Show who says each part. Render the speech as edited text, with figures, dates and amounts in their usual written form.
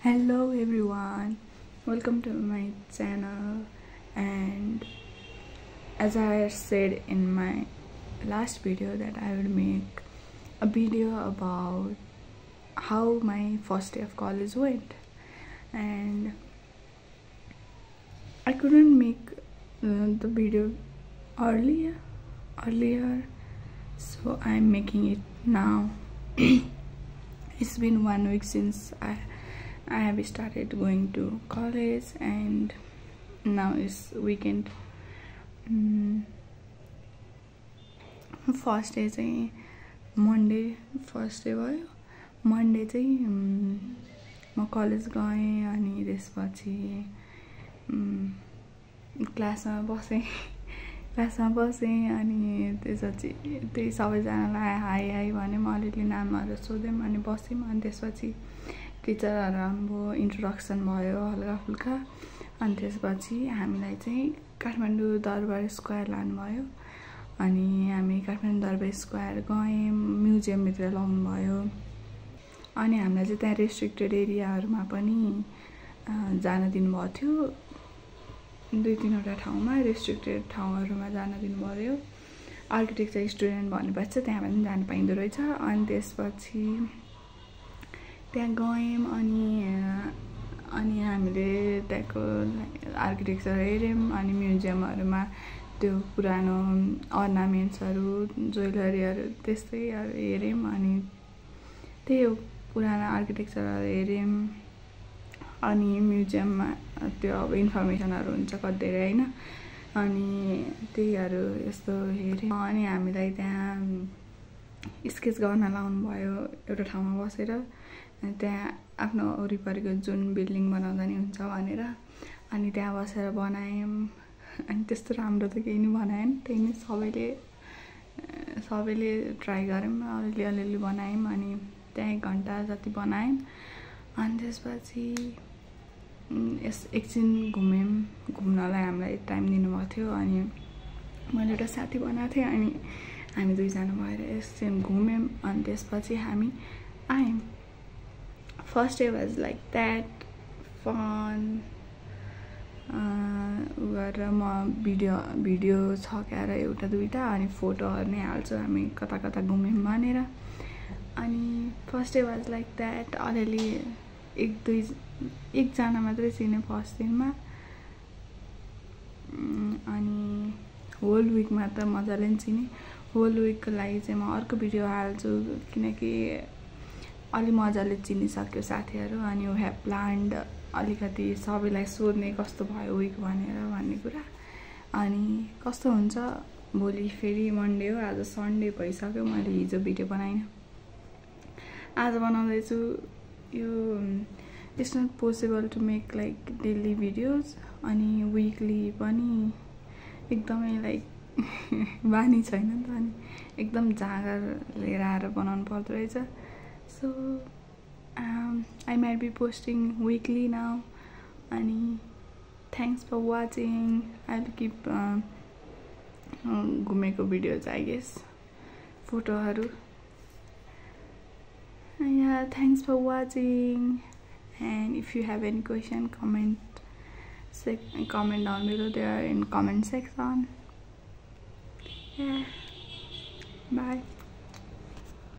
Speaker 1: Hello everyone, welcome to my channel. And as I said in my last video that I would make a video about how my first day of college went, and I couldn't make the video earlier, so I'm making it now. It's been 1 week since I have started going to college, and now it's weekend. First day चाहिँ Monday first day भयो. Monday चाहिँ म college गएँ अनि त्यसपछि क्लासमा बसेँ अनि त्यसपछि त्यही सबैजनालाई हाई हाई भने म अलिअलि नामहरू सोध्यौँ अनि बस्यौँ. अनि त्यसपछि टिचरहरू आउनुभयो, इन्ट्रोडक्सन भयो हल्का फुल्का. अनि त्यसपछि हामीलाई चाहिँ काठमाडौँ दरबार स्क्वायर लानुभयो. अनि हामी काठमाडौँ दरबार स्क्वायर गयौँ, म्युजियमभित्र लाउनुभयो. अनि हामीलाई चाहिँ त्यहाँ रेस्ट्रिक्टेड एरियाहरूमा पनि जान दिनुभएको थियो. 2-3वटा ठाउँमा रेस्ट्रिक्टेड ठाउँहरूमा जान दिनुभयो. आर्किटेक्चर स्टुडेन्ट भनेपछि त्यहाँ पनि जान पाइँदो रहेछ. अनि त्यसपछि त्यहाँ गयौँ अनि हामीले त्यहाँको आर्किटेक्चर हेऱ्यौँ. अनि म्युजियमहरूमा त्यो पुरानो अर्नामेन्ट्सहरू, ज्वेलरीहरू त्यस्तैहरू हेऱ्यौँ. अनि त्यही हो, पुरानो आर्किटेक्चरहरू हेऱ्यौँ. अनि म्युजियममा त्यो अब इन्फर्मेसनहरू हुन्छ कति धेरै होइन, अनि त्यहीहरू यस्तो हेऱ्यौँ. अनि हामीलाई त्यहाँ स्केच गर्न लाउनु भयो एउटा ठाउँमा बसेर. त्यहाँ आफ्नो वरिपरिको जुन बिल्डिङ बनाउँदा नि हुन्छ भनेर अनि त्यहाँ बसेर बनायौँ. अनि त्यस्तो राम्रो त केही नि बनाएन, त्यही नै सबैले ट्राई गऱ्यौँ, अलिअलि बनायौँ. अनि त्यहाँ 1 घन्टा जति बनायौँ. अनि त्यसपछि एकछिन घुम्नलाई हामीलाई टाइम दिनुभएको थियो. अनि मैले एउटा साथी बनाएको थिएँ अनि हामी 2 जना भएर एकछिन घुम्यौँ. अनि त्यसपछि हामी आयौँ. First day was like that fun. गरेर म भिडियो छक्याएर 1-2टा अनि फोटोहरू नै हाल्छु हामी कता कता घुम्यौँ भनेर. अनि first day was like that. अलिअलि 1-2जना मात्रै चिने फर्स्ट दिनमा. अनि होल विकमा त मजाले नि चिने. होल विकको लागि चाहिँ म अर्को भिडियो हाल्छु, किनकि अलि मजाले चिनिसक्यो साथीहरू. अनि वी हेभ प्लान्ड अलिकति सबैलाई सोध्ने कस्तो भयो विक भन्ने कुरा. अनि कस्तो हुन्छ, भोलि फेरि मन्डे हो, आज सन्डे भइसक्यो. मैले हिजो भिडियो बनाइनँ, आज बनाउँदैछु. यो it's not possible to make like daily videos. अनि विकली पनि एकदमै लाइक बानी छैन नि त. अनि एकदम जाँगर लिएर आएर बनाउनु पर्दो रहेछ. So I might be posting weekly now. And thanks for watching. I'll keep घुमेको videos, I guess, photoहरू. Yeah, thanks for watching. And if you have any question, comment down below there in comment section. Yeah, bye.